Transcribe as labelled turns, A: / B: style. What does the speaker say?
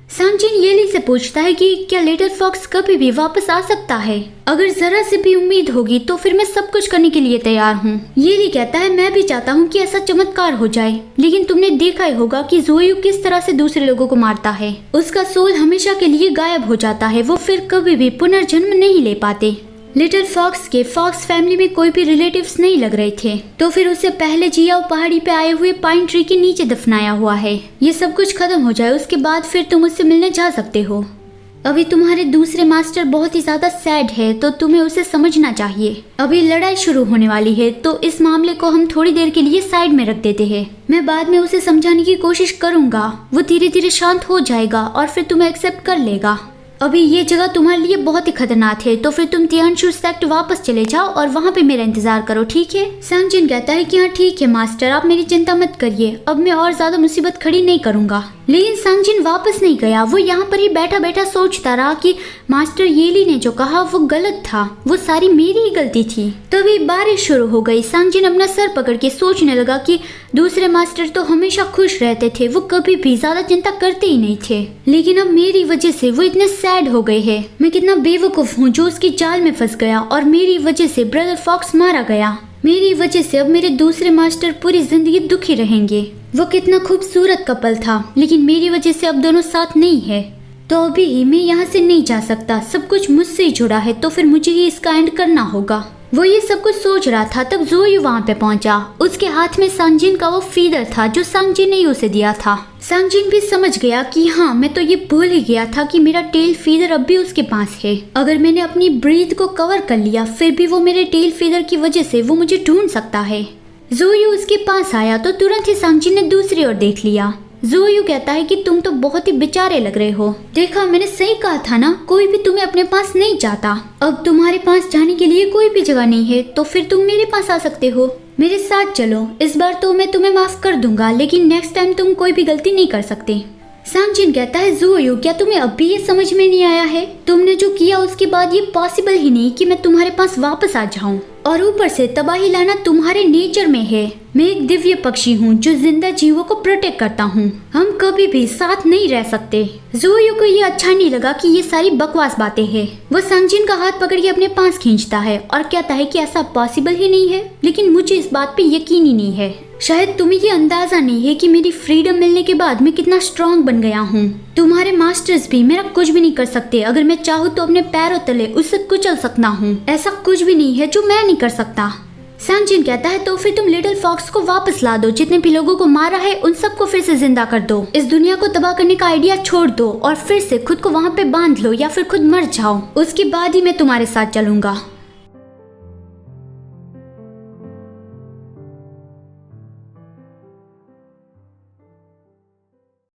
A: सांगजिन येली से पूछता है कि क्या लिटिल फॉक्स कभी भी वापस आ सकता है। अगर जरा से भी उम्मीद होगी तो फिर मैं सब कुछ करने के लिए तैयार हूँ। येली कहता है मैं भी चाहता हूँ कि ऐसा चमत्कार हो जाए, लेकिन तुमने देखा ही होगा कि ज़ोयू किस तरह से दूसरे लोगों को मारता है। उसका सोल हमेशा के लिए गायब हो जाता है, वो फिर कभी भी पुनर्जन्म नहीं ले पाते। लिटिल फॉक्स के फॉक्स फैमिली में कोई भी रिलेटिव्स नहीं लग रहे थे, तो फिर उसे पहले जियाओ पहाड़ी पे आए हुए पाइन ट्री के नीचे दफनाया हुआ है। ये सब कुछ खत्म हो जाए उसके बाद फिर तुम उससे मिलने जा सकते हो। अभी तुम्हारे दूसरे मास्टर बहुत ही ज्यादा सैड है, तो तुम्हें उसे समझना चाहिए। अभी लड़ाई शुरू होने वाली है, तो इस मामले को हम थोड़ी देर के लिए साइड में रख देते हैं। मैं बाद में उसे समझाने की कोशिश करूंगा, वो धीरे धीरे शांत हो जाएगा और फिर तुम्हें एक्सेप्ट कर लेगा। अभी ये जगह तुम्हारे लिए बहुत ही खतरनाक है, तो फिर तुम तियानशु सेक्ट वापस चले जाओ और वहाँ पे मेरा इंतजार करो, ठीक है। सांगजिन कहता है कि हाँ ठीक है मास्टर, आप मेरी चिंता मत करिए, अब मैं और ज्यादा मुसीबत खड़ी नहीं करूंगा। लेकिन सांगजिन वापस नहीं गया, वो यहाँ पर ही बैठा बैठा सोचता रहा कि मास्टर येली ने जो कहा वो गलत था, वो सारी मेरी ही गलती थी। तभी बारिश शुरू हो गई। सांगजिन अपना सर पकड़ के सोचने लगा कि दूसरे मास्टर तो हमेशा खुश रहते थे, वो कभी भी ज्यादा चिंता करते ही नहीं थे, लेकिन अब मेरी वजह से वो इतने सैड हो गए हैं। मैं कितना बेवकूफ हूँ जो उसकी जाल में फंस गया, और मेरी वजह से ब्रदर फॉक्स मारा गया। मेरी वजह से अब मेरे दूसरे मास्टर पूरी जिंदगी दुखी रहेंगे। वो कितना खूबसूरत कपल था, लेकिन मेरी वजह से अब दोनों साथ नहीं है, तो अभी ही मैं यहाँ से नहीं जा सकता। सब कुछ मुझसे ही जुड़ा है, तो फिर मुझे ही इसका एंड करना होगा। वो ये सब कुछ सोच रहा था, तब ज़ोयू वहाँ पे पहुंचा। उसके हाथ में सांगजिन का वो फीदर था जो सांगजिन ने ही उसे दिया था। सांगजिन भी समझ गया कि हाँ, मैं तो ये भूल ही गया था कि मेरा टेल फीदर अब भी उसके पास है। अगर मैंने अपनी ब्रीथ को कवर कर लिया, फिर भी वो मेरे टेल फीदर की वजह से वो मुझे ढूंढ सकता है। ज़ोयू उसके पास आया तो तुरंत ही सांगजिन ने दूसरी ओर देख लिया। ज़ोयू कहता है कि तुम तो बहुत ही बेचारे लग रहे हो। देखा, मैंने सही कहा था ना, कोई भी तुम्हें अपने पास नहीं चाहता। अब तुम्हारे पास जाने के लिए कोई भी जगह नहीं है, तो फिर तुम मेरे पास आ सकते हो। मेरे साथ चलो, इस बार तो मैं तुम्हें माफ कर दूंगा, लेकिन नेक्स्ट टाइम तुम कोई भी गलती नहीं कर सकते। सांगजिन कहता है ज़ोयू, क्या तुम्हें अब भी ये समझ में नहीं आया है? तुमने जो किया उसके बाद ये पॉसिबल ही नहीं कि मैं तुम्हारे पास वापस आ जाऊं, और ऊपर से तबाही लाना तुम्हारे नेचर में है। मैं एक दिव्य पक्षी हूँ जो जिंदा जीवों को प्रोटेक्ट करता हूँ। हम कभी भी साथ नहीं रह सकते। ज़ोयू को ये अच्छा नहीं लगा कि ये सारी बकवास बातें हैं। वो सांगजिन का हाथ पकड़ के अपने पास खींचता है और कहता है कि ऐसा पॉसिबल ही नहीं है, लेकिन मुझे इस बात पे यकीन ही नहीं है। शायद तुम्हें ये अंदाजा नहीं है कि मेरी फ्रीडम मिलने के बाद मैं कितना स्ट्रांग बन गया हूँ। तुम्हारे मास्टर्स भी मेरा कुछ भी नहीं कर सकते। अगर मैं चाहूँ तो अपने पैरों तले उससे कुचल सकता हूँ। ऐसा कुछ भी नहीं है जो मैं नहीं कर सकता। सांगजिन कहता है तो फिर तुम लिटिल फॉक्स को वापस ला दो, जितने भी लोगों को मारा है उन सबको फिर से जिंदा कर दो। इस दुनिया को तबाह करने का आइडिया छोड़ दो और फिर से खुद को वहाँ पे बांध लो, या फिर खुद मर जाओ। उसके बाद ही मैं तुम्हारे साथ चलूंगा।